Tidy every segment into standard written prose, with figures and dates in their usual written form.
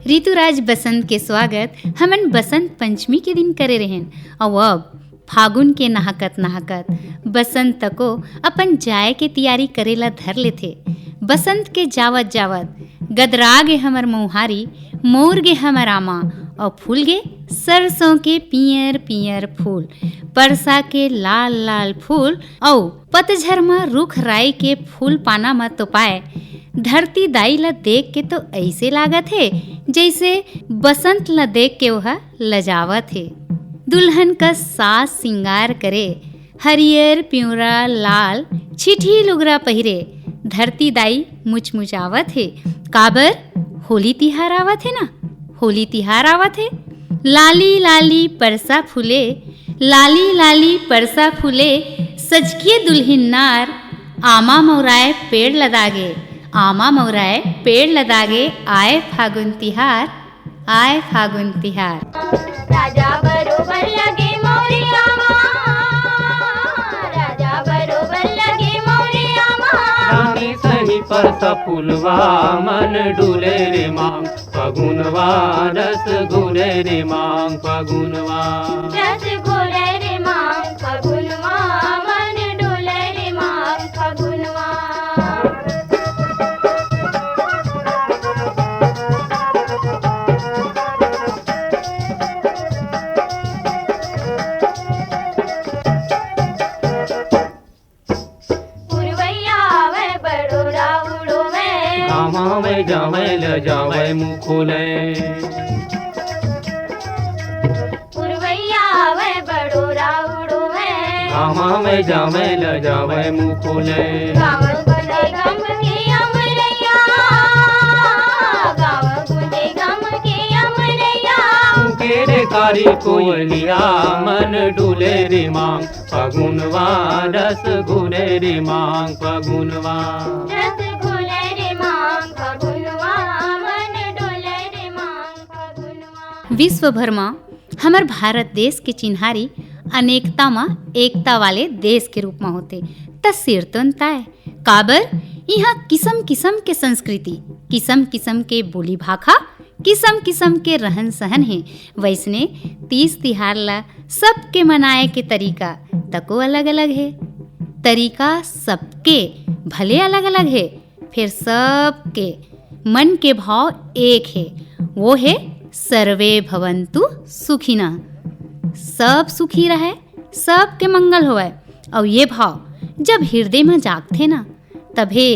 ऋतुराज बसंत के स्वागत हमन बसंत पंचमी के दिन करे रहेन। और अब फागुन के नहाकत बसंत तको अपन जाए के तैयारी करेला धर लेथे। बसंत के जावत जावत गदरा गे हमर मौहारी, मोर गे हमर आमा, और फूल गे सरसों के पियर पियर फूल, परसा के लाल लाल फूल, और पतझर में रुख राई के फूल पाना में तो पाए। धरती दाई ला देख के तो ऐसे लागत है जैसे बसंत ला देख के वह लजावत है। दुल्हन का सास सिंगार करे, हरियर पिउरा लाल छिठी लुगरा पहिरे, धरती दाई मुचमुचावत है। काबर होली तिहार आवत है ना, होली तिहार आवत है। लाली लाली परसा फूले, लाली लाली परसा फूले, सजकिए दुल्हिन नार, आमा मौराए पेड़ लदागे, आमा मौराए पेड़ लदागे, आए फागुन तिहार, आए फागुन तिहार। राजा बरोबर लगे मोरे आमा, राजा बरोबर लगे मोरे आमा। रानी सही परसा फूलवा मन डुले रे मांग, फगुनवा रस घुले रे मांग, फगुनवा रस घोले रे मांग फगुनवा, मन डोले रे मांग फगुनवा। पुरवैया वे बड़ोरा उड़ो में, आमा में जावे ल जावे मुखोले, पुरवैया वे बड़ोरा उड़ो में, आमा में जावे ल जावे मुखोले। गाँव गुंजे गम के अमरैया, गाँव गुंजे गम के अमरैया। केरे कारी कोयलिया मन डुले रे मांग, फगुनवा रस घुले रे मांग, फगुनवा रस घोले रे मांग फगुनवा, मन डोले रे मांग फगुनवा। विश्व भर में हमार भारत देश के चिन्हारी अनेकता में एकता वाले देश के रूप में होते। सिरतन ताय काबर यहाँ किस्म किस्म के संस्कृति, किस्म किस्म के बोली भाखा, किस्म किस्म के रहन सहन है। वैसने 30 तिहार ला सबके मनाए के तरीका तको अलग अलग है। तरीका सबके भले अलग अलग है, फिर सबके मन के भाव एक है, वो है सर्वे भवन्तु सुखिनः। सब सुखी रहे, सबके मंगल होवे। और ये भाव जब हृदय में जागते ना, तभे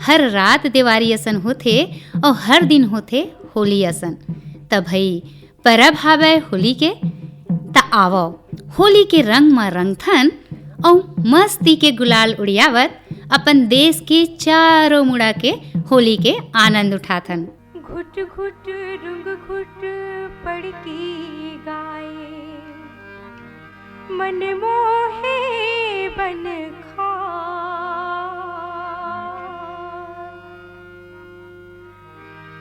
हर रात देवारी असन होते और हर दिन होते होली असन। तभई परब हावे होली के, त आवो होली के रंग में रंगथन और मस्ती के गुलाल उड़ियावत अपन देश के चारों मुड़ा के होली के आनंद उठाथन। घुट घुट रुंग घुट पड़ती गाए, मन मोहे बन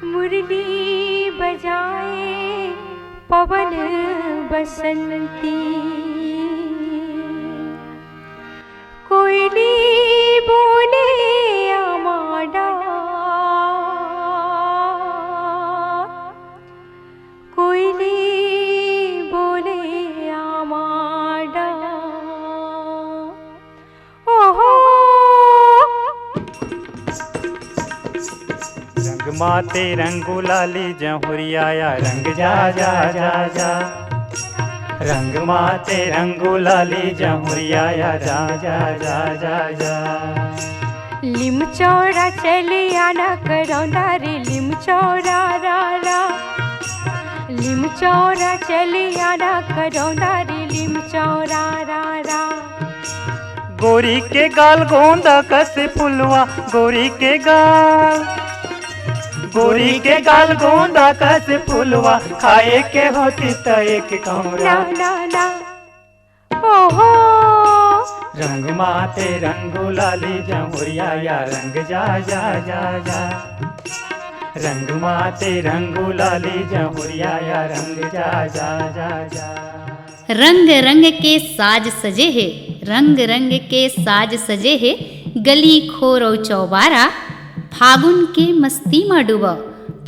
मुरली बजाए पवन बसंती, कोयली बोले आमाडा, कोयली बोले आमाडा। ओहो रंग माते रंगो लाली जहुरिया या रंग जा जा जा जा, रंग माते रंगो लाली जहुरिया या जा जा जा जा जा। लिम चौड़ा चले आना करौंदा रे, लिम चौड़ा रा रा, लिम चौड़ा चले आना करौंदा रे, लिम चौड़ा रा रा। गोरी के गाल गोंदा कसे फुलवा, गोरी के गाल, गोरी के गाल गोंदा कसे फुलवा, खाए के होती त एक कौरा। ना ना ना ओहो रंग माते रंगो लाली जहुरिया या रंग जा जा जा जा, रंग माते रंगो लाली जहुरिया या रंग जा जा जा जा। रंग रंग के साज सजे है, रंग रंग के साज सजे है, गली खोर और चौबारा। फागुन के मस्ती में डूबा,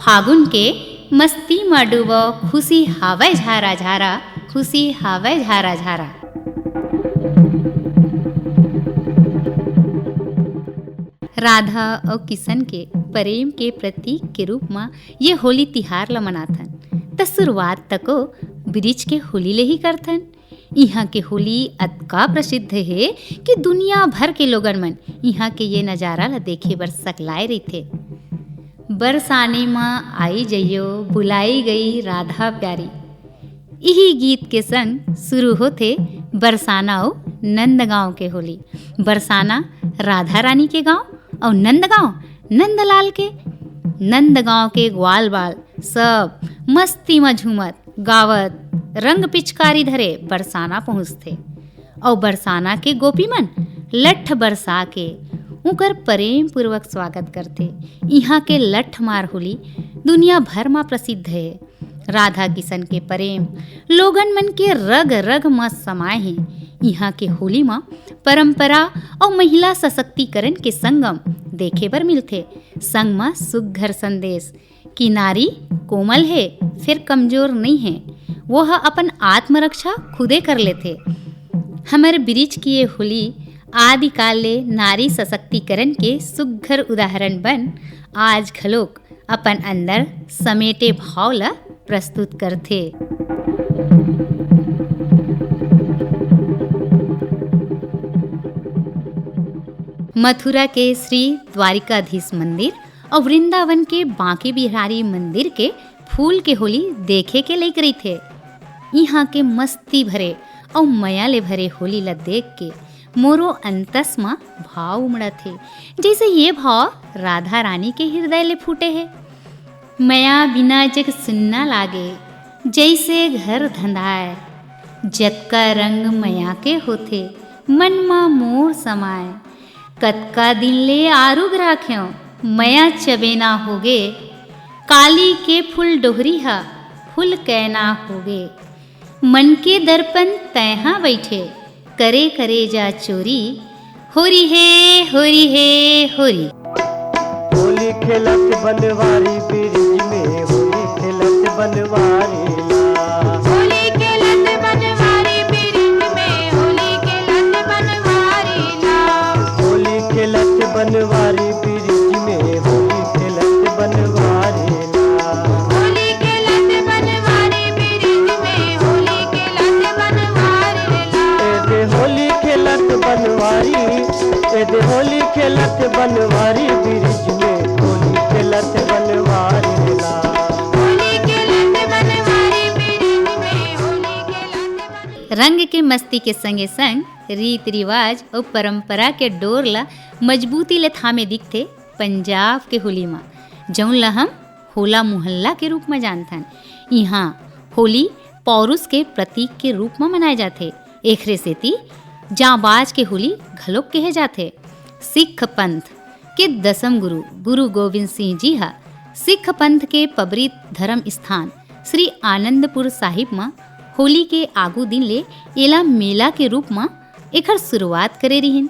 फागुन के मस्ती में डूबो, खुशी हावे झारा झारा, खुशी हावे झारा झारा। राधा और किशन के प्रेम के प्रतीक के रूप में ये होली तिहार ला मनाथन। त शुरुआत तको ब्रिज के होली ले ही करथन। यहाँ के होली अतका प्रसिद्ध है कि दुनिया भर के लोगन मन यहाँ के ये नज़ारा ला देखे बर सकलाए रहिथे। बरसाने में आई जइयो, बुलाई गई राधा प्यारी, यही गीत के संग शुरू होते बरसाना और नंदगांव के होली। बरसाना राधा रानी के गांव और नंदगांव नंदलाल के। नंदगांव के ग्वाल बाल सब मस्ती में झूमत गावत रंग पिचकारी धरे बरसाना पहुँचते और बरसाना के गोपी मन लठ बरसा के उकर प्रेम पूर्वक स्वागत करते। यहाँ के लठ मार होली दुनिया भर में प्रसिद्ध है। राधा किशन के प्रेम लोगन मन के रग रग में समाये हैं। यहाँ के होली में परंपरा और महिला सशक्तिकरण के संगम देखे बर मिलते। संग में सुघर संदेश कि नारी कोमल है फिर कमजोर नहीं है, वह अपन आत्मरक्षा खुदे कर लेते। हमारे ब्रिज की ये होली आदिकाल ले नारी सशक्तिकरण के सुघर उदाहरण बन आज घलोक अपन अंदर समेटे भाव ला प्रस्तुत करथे। मथुरा के श्री द्वारिकाधीश मंदिर और वृंदावन के बांके बिहारी मंदिर के फूल के होली देखे के लायक रही थे। यहाँ के मस्ती भरे और मया ले भरे होली ला देख के मोरो अंतस में भाव उमड़ा थे, जैसे ये भाव राधा रानी के हृदय ले फूटे हैं। मया बिना जग सुनना लागे, जैसे घर धंधाए, जतका रंग मया के होथे मन मा मोर समाए। कतका दिन ले आरुग राख्यो मया चबेना होगे, काली के फूल डोहरी हा फूल कैना होगे। मन के दर्पण तैहा बैठे, करे करे जा चोरी, होरी हे होरी हे होरी। होली खेलत बनवारी ब्रिज में, होली खेलत बनवारी ला। होली खेलत बनवारी ब्रिज में, होली खेलत बनवारी ला। होली खेलत बनवारी ब्रिज में, होली खेलत बनवारी ला। होली खेलत बनवारी ब्रिज में, होली खेलत बनवारी ला। एदे होली खेलत बनवारी, एदे होली खेलत बनवारी ब्रिज में, होली खेलत बनवारी ला। होली खेलत बनवारी ब्रिज में, होली खेलत। रंग के मस्ती के संगे संग रीत रिवाज और परंपरा के डोर ला मजबूती ले थामे दिखते पंजाब के होली में, जौन ला हम होला मोहल्ला के रूप में जानथन। यहाँ होली पौरुष के प्रतीक के रूप में मनाए जाते। एखरे सेती जाबाज के होली घलोक कहे जाते। सिख पंथ के दसम गुरु गुरु गोविंद सिंह जी हा सिख पंथ के पबरी धर्म स्थान श्री आनंदपुर साहिब में होली के आगू दिन ले एला मेला के रूप में एकर शुरुआत करे रहिन।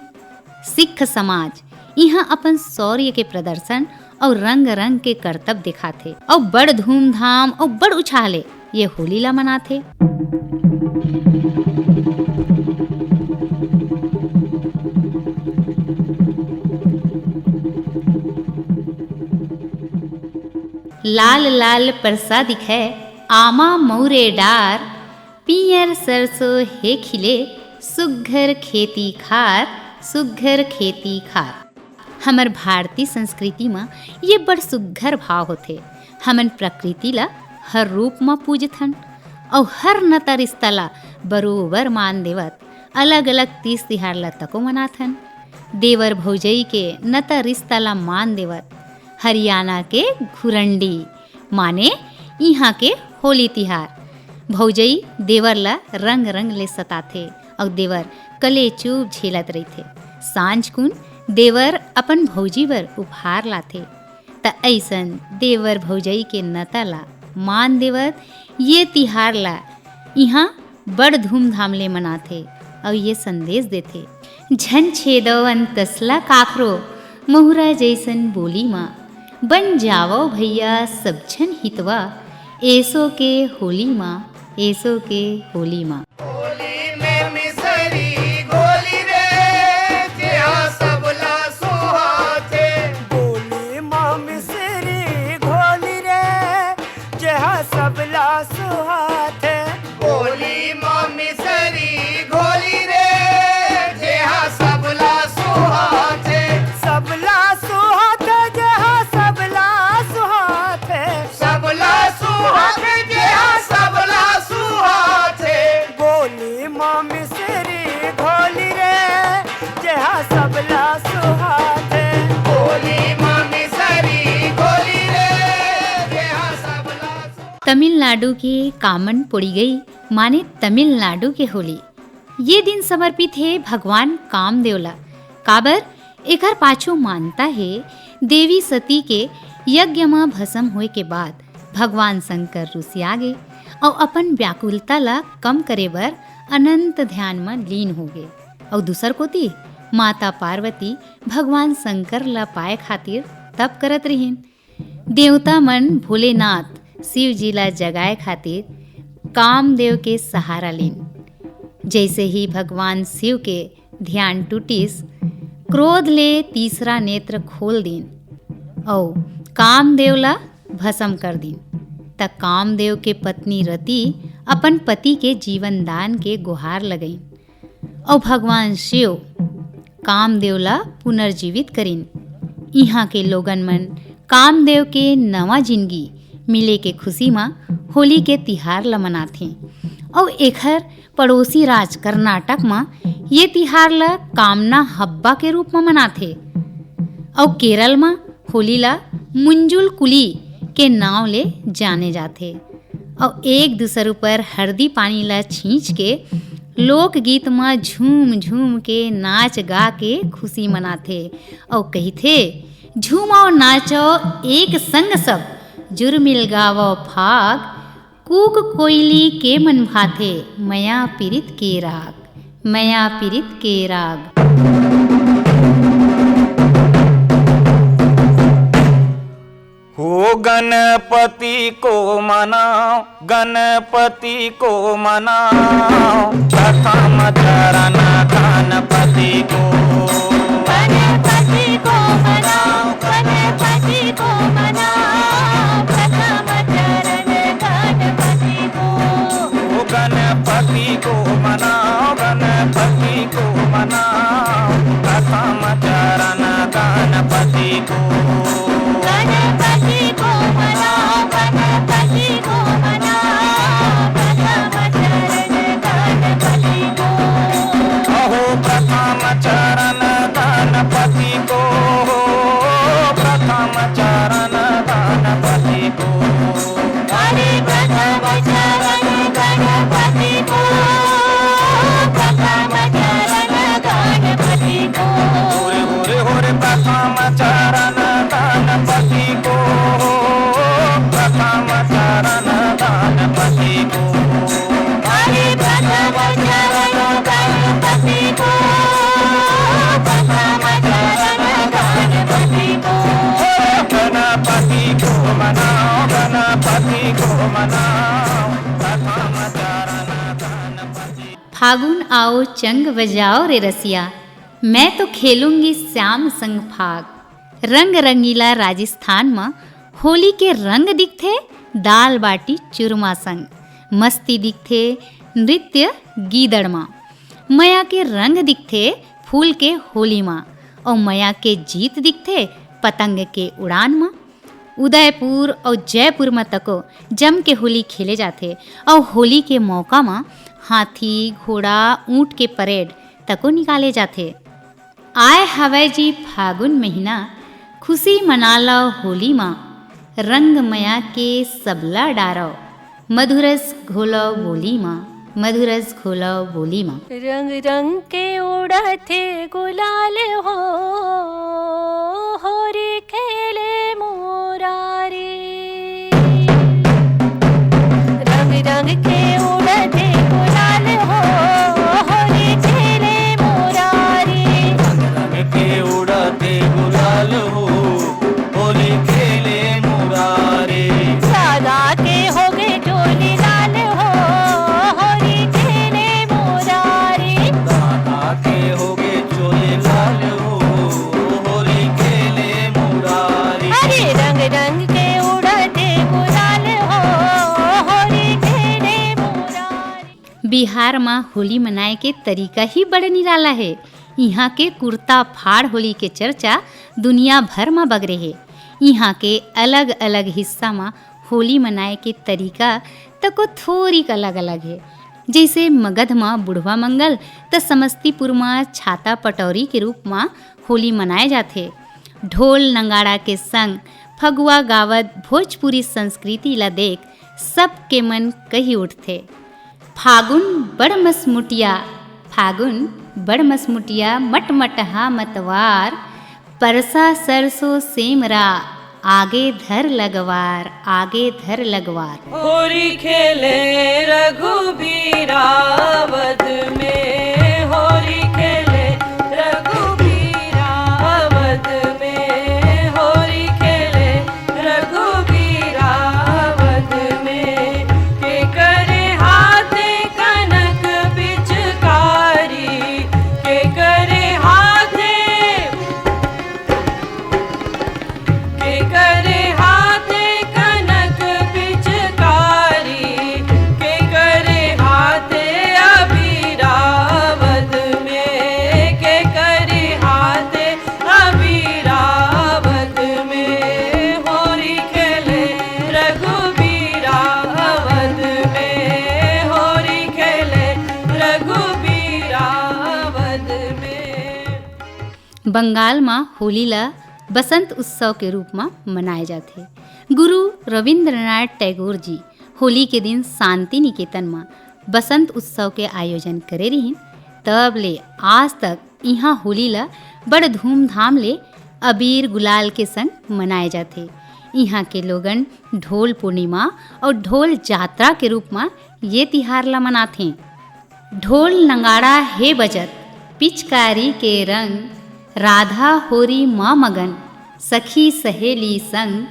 सिख समाज यहाँ अपन शौर्य के प्रदर्शन और रंग रंग के करतब दिखाथे और बड़ धूमधाम और बड़ उछाले ये होली ला मनाथे। लाल लाल परसा दिखे आमा मौरे डार, पियर सरसों हे खिले सुघर खेती खार, सुघर खेती खार। हमर भारतीय संस्कृति में ये बड़ सुघर भाव होथे। हमन प्रकृति ला हर रूप में पूजथन और हर नता रिश्ता ला बरोबर मान देवत अलग अलग तीज तिहार ला तको मनाथन। देवर भौजई के नता रिश्ता ला मान देवत हरियाणा के घुरंडी माने यहाँ के होली तिहार। भौजई देवर ला रंग रंग ले सताथे और देवर कले चूप झेलत रहिथे। सांझ कुन देवर अपन भौजी बर उपहार लाथे। त ऐसन देवर भौजई के नता ला मान देवत ये तिहार ला यहाँ बड़ धूमधाम ले मनाथे और ये संदेश देथे, झन छेदवन तसला काखरो महुरा जैसन बोली माँ, बन जावो भैया सब झन हितवा, एसो के होली माँ, एसो के होली माँ। होली में मिसरी घोली रे जेहा सबला सुहाथे होली माँ मिसरी घोली रे जेहा सबला सुहाथे होली माँ मिसरी घोली रे जेहा सबला सुहाथे सबला सुहाथे जेहा सबला सुहाथे सबला सुहाथे जेहा सबला सुहाथे होली माँ मिसरी घोली रे जेहा सबला सुहाथे होली माँ मिसरी घोली रे जेहा सबला तमिलनाडु के कामन पड़ी गई माने तमिलनाडु के होली। ये दिन समर्पित है भगवान कामदेवला। काबर एकर पाछू मानता है देवी सती के यज्ञ में भस्म होए के बाद भगवान शंकर रुसिया गए और अपन व्याकुलता ला कम करे बर अनंत ध्यान में लीन हो गए। और दूसर कोती माता पार्वती भगवान शंकर ला पाए खातिर तप करत रहीन। देवता मन भोलेनाथ शिव जी ला जगाए खातिर कामदेव के सहारा लीन। जैसे ही भगवान शिव के ध्यान टूटिस, क्रोध ले तीसरा नेत्र खोल दीन और कामदेव ला भस्म कर दीन। तब कामदेव के पत्नी रति अपन पति के जीवन दान के गुहार लगईन और भगवान शिव कामदेव ला पुनर्जीवित करीन। यहाँ के लोगन मन कामदेव के नवा जिंदगी मिले के खुशी में होली के तिहार ला मनाथे। और एखर पड़ोसी राज कर्नाटक में ये तिहार ला कामना हब्बा के रूप में मनाथे। और केरल में होली ला मुंजुल कुली के नाव ले जाने जाथे। और एक दूसरे पर हल्दी पानी ला छींच के लोकगीत में झूम झूम के नाच गा के खुशी मनाथे। और कहिथे झूमो नाचो एक संग सब, जुर्मिल गावो फाग, कूक कोयली के मन भाथे, मया पीरित के राग, मया पीरित के राग। हो गणपति को मनाओ, गणपति को मनाओ, प्रथम चरण गणपति को, गणपति को मनाओ, गणपति को मनाओ, प्रथम चरण गणपति को। हो गणपति को मनाओ, गणपति को मनाओ, प्रथम चरण गणपति को। गणपति को मनाओ, गणपति को मनाओ, प्रथम चरण गणपति को। अहो प्रथम चरण गणपति को, प्रथम चरण गणपति को। हरे प्रथम चरण गणपति को, प्रथम चरण गणपति को। होरे होरे होरे प्रथम चरण गणपति को, प्रथम चरण गणपति को। हरे प्रथम चरण गणपति को, प्रथम चरण गणपति को। गणपति को मनाओ, गणपति को मनाओ, प्रथम चरण गणपति। फागुन आओ चंग बजाओ रे रसिया, मैं तो खेलूंगी श्याम संग फाग। रंग रंगीला राजस्थान में होली के रंग दिखथे दाल बाटी चूरमा संग, मस्ती दिखथे नृत्य गीदड़ माँ। मया के रंग दिखथे फूल के होली माँ और मया के जीत दिखथे पतंग के उड़ान माँ। उदयपुर और जयपुर में तको जम के होली खेले जाते और होली के मौका में हाथी घोड़ा ऊँट के परेड तको निकाले जाते। आए हवै जी फागुन महीना, खुशी मना लो होली माँ, रंग मया के सबला डारो, मधुरस घोलो बोली माँ, मधुरस घोलो बोली माँ। रंग रंग के उड़ते गुलाल हो, होरी खेले मुरारी। रंग रंग के उड़ते गुलाल हो, होरी खेले मुरारी। के उड़ते गुलाल हो, होली खेले मुरारी। सदा के हो रंग रंग के उड़ते गुलाल हो होली खेले मुरारी। बिहार में होली मनाए के तरीका ही बड़ निराला है। यहाँ के कुर्ता फाड़ होली के चर्चा दुनिया भर में बगरे है। यहाँ के अलग अलग हिस्सा में होली मनाए के तरीका तको थोड़ी अलग अलग है। जैसे मगध में बुढ़वा मंगल तो समस्तीपुर में छाता पटौरी के रूप में होली मनाए जाते। ढोल नंगाड़ा के संग फगुआ गावत भोजपुरी संस्कृति ला देख सबके मन कही उठते। फागुन बड़ मसमुटिया मटमटहा मतवार परसा सरसों सेमरा आगे धर लगवार होली खेले रघुबीरा वध में होली खेले रघुबीरा वध में होली खेले रघुबीरा वध में के करे हाथे कनक पिचकारी के करे हाथे कनक पिचकारी के करे हाथे अबीरावद में के करे हाथे अबीरावद में होली खेले रघुबीरावद में होली खेले रघुबीरावद में। बंगाल में होली ला बसंत उत्सव के रूप में मनाए जाते। गुरु रविंद्रनाथ टैगोर जी होली के दिन शांति निकेतन में बसंत उत्सव के आयोजन करे रही। तब ले आज तक यहाँ होली ला बड़ धूमधाम ले अबीर गुलाल के संग मनाए जाते। यहाँ के लोगन ढोल पूर्णिमा और ढोल जात्रा के रूप में ये तिहार ला मनाते। ढोल नंगाड़ा हे बजत पिचकारी के रंग राधा होरी माँ मगन सखी सहेली संग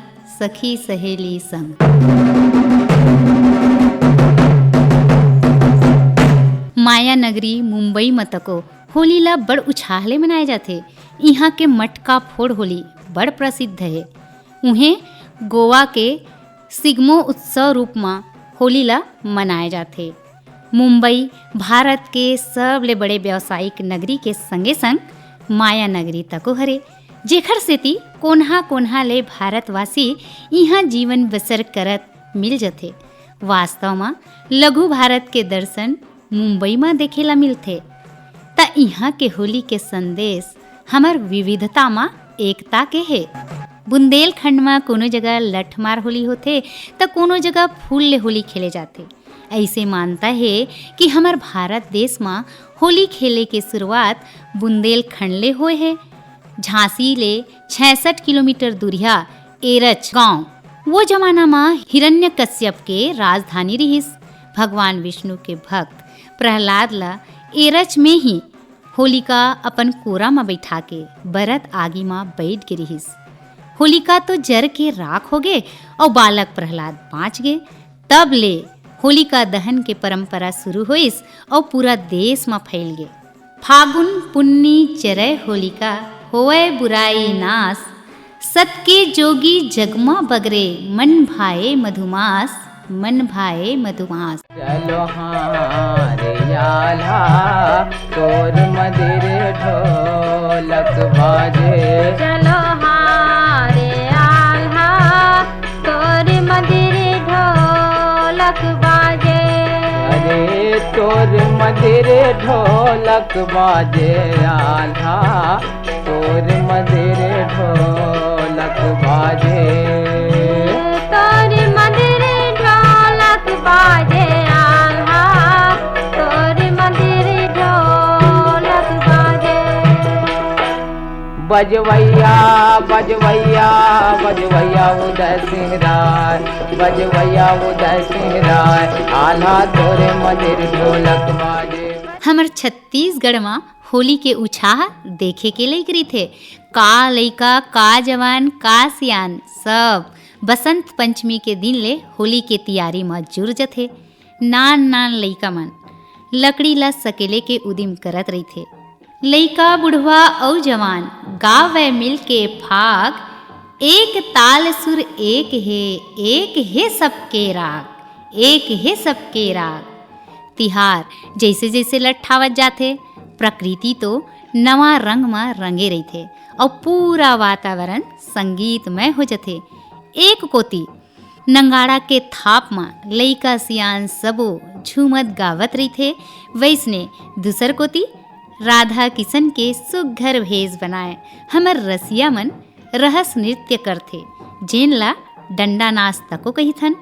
माया नगरी मुंबई में तको होली ला बड़ उछाले मनाए जाते। यहाँ के मटका फोड़ होली बड़ प्रसिद्ध है। उन्हें गोवा के सिग्मो उत्सव रूप में होली ला मनाए जाते। मुंबई भारत के सबले बड़े व्यावसायिक नगरी के संगे संग माया नगरी तको हरे, जेखर सेती कोन्हा कोन्हा ले भारतवासी यहाँ जीवन बसर करत मिल जाते। वास्तव में लघु भारत के दर्शन मुंबई में देखेला मिलते। त यहाँ के होली के संदेश हमार विविधता में एकता के है। बुंदेलखंड में कोनो जगह लठमार होली होते तो कोनो जगह फूल ले होली खेले जाते। ऐसे मानता है कि हमार भारत देश में होली खेले के शुरुआत बुंदेलखंड ले हुए है। झांसी ले 66 किलोमीटर दूरिया एरच गांव वो जमाना में हिरण्यकश्यप के राजधानी रहिस। भगवान विष्णु के भक्त प्रहलाद ला एरच में ही होलिका अपन कोरा में बैठा के बरत आगी में बैठ के रहिस। होलिका तो जर के राख हो गए और बालक प्रहलाद बाँच गए। तब ले होलिका दहन के परंपरा शुरू हुईस और पूरा देश में फैल गए। फागुन पुन्नी चरय होलिका होए बुराई नाश सत के जोगी जगमा बगरे मन भाए मधुमास चलो हारे आल्हा तोर मदिर ढोलक बाजे चलो हारे आल्हा तोर मदिर ढोलक बाजे। अरे तोर मदिर ढोलक बाजे आल्हा तोर मदिर ढोलक बाजे तोर मदिर ढोलक बाजे आल्हा तोर मदिर ढोलक बाजे। बजवैया बजवैया बजवैया उदय सिंह राय बजवैया उदय सिंह राय आल्हा तोरे मदिर ढोलक बाजे। हमर छत्तीसगढ़ में होली के उत्साह देखे के लिए करी थे। का लइका का जवान का सियान सब बसंत पंचमी के दिन ले होली के तैयारी में जुड़ जथे। नान नान लइका मन लकड़ी ला सकेले के उदिम करत रही थे। लइका बुढ़वा और जवान गावे मिल के फाग एक ताल सुर एक है सबके राग, एक है सबके राग। तिहार जैसे जैसे लट्ठावत जाथे, प्रकृति तो नवा रंग में रंगे रही थे और पूरा वातावरण संगीतमय हो जाथे। एक कोती नंगाड़ा के थाप में लइका सियान सबो झूमत गावत रही थे, वैसने दूसर कोती राधा किशन के सुघर भेष बनाए हमर रसिया मन रहस नृत्य करथे, जेन ला डंडा नाच तको कहिथन।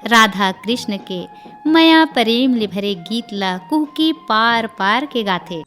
राधा कृष्ण के मया प्रेम ले भरे गीत ला कुहकी पार पार के गाथे।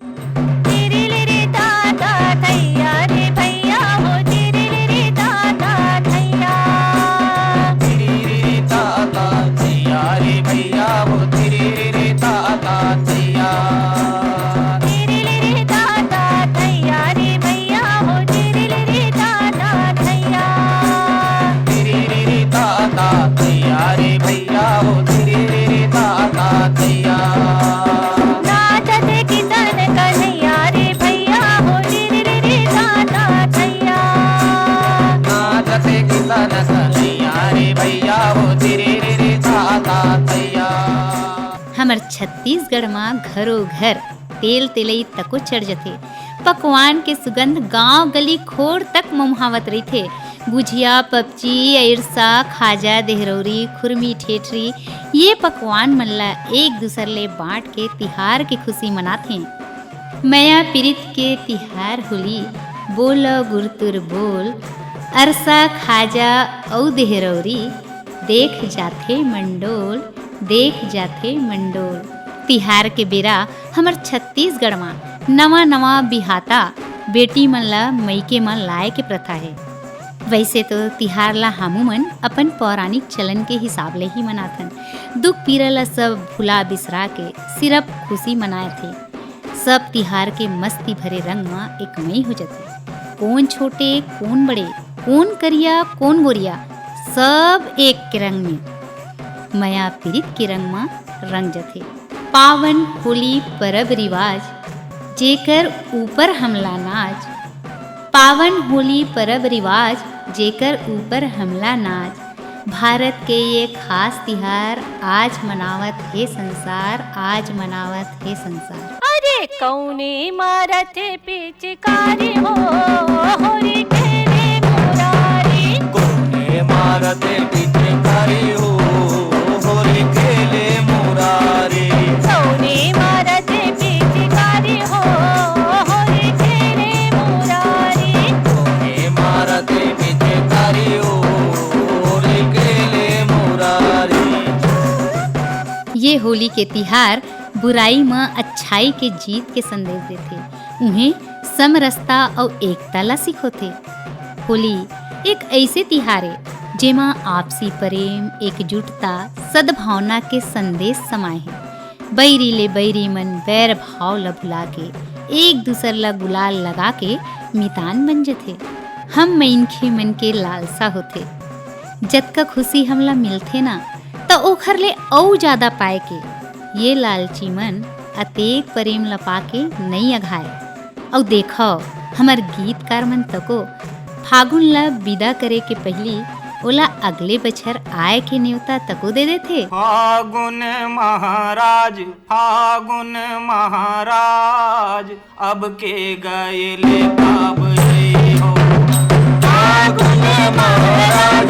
हमर छत्तीसगढ़ में घरों घर तेल तेलई तको चढ़ जथे। पकवान के सुगंध गांव गली खोर तक मुहावत रही थे। गुझिया, पपची, अरसा, खाजा, देहरौरी, खुरमी, ठेठरी ये पकवान मन ला एक दूसर ले बांट के तिहार की खुशी मनाथे। मया पीरित के तिहार होली, बोल गुरतुर बोल, अरसा, खाजा औ देहरौरी, देख जाथे मंडोल, देख जाथे मंडोल। तिहार के बेरा हमर छत्तीसगढ़ में नवा नवा बिहाता बेटी मन ला मईके मन लाए के प्रथा है। वैसे तो तिहार ला हमू मन अपन पौराणिक चलन के हिसाब ले ही मनाथन। दुख पीड़ा ला सब भुला बिसरा के सिर्फ खुशी मनाए थे। सब तिहार के मस्ती भरे रंग में एक मई हो जाते। कौन छोटे कौन बड़े, कौन करिया कौन गोरिया, सब एक के रंग में मया पीरित के रंग में रंग जथे। पावन होली परब रिवाज जेकर ऊपर हमला नाच, पावन होली परब रिवाज जेकर ऊपर हमला नाच। भारत के ये खास तिहार आज मनावत है संसार, आज मनावत है संसार। अरे कौने मारत पिचकारी हो, होरी खेले मुरारी, कौने मारत पिचकारी हो, होली खेले मुरारी। कौने मारत पिचकारी हो, होरी खेले मुरारी, कौने मारत पिचकारी हो, होली खेले मुरारी। ये होली के तिहार बुराई में अच्छाई के जीत के संदेश देते। उन्हें समरसता और एकता ला सिखोथे। होली एक ऐसे तिहार है जेमा आपसी प्रेम, एकजुटता, सद्भावना के संदेश समाये हैं। बैरी ले बैरी मन बैर भाव ला भुला के एक दूसर ला गुलाल लगा के मितान बन जथे। हम मनखे मन के लालसा होथे, जतका खुशी हमला मिलथे ना तो ओखर ले और ज्यादा पाए के ये लालची मन अतेक प्रेम ला पाके नहीं अघाए। और देखो हमर गीतकार मन तको फागुन ला विदा करे के पहली ओला अगले बछर आए के न्योता तको दे देथे। फागुन महाराज, फागुन महाराज, अब के गए ले काब हो। फागुन महाराज,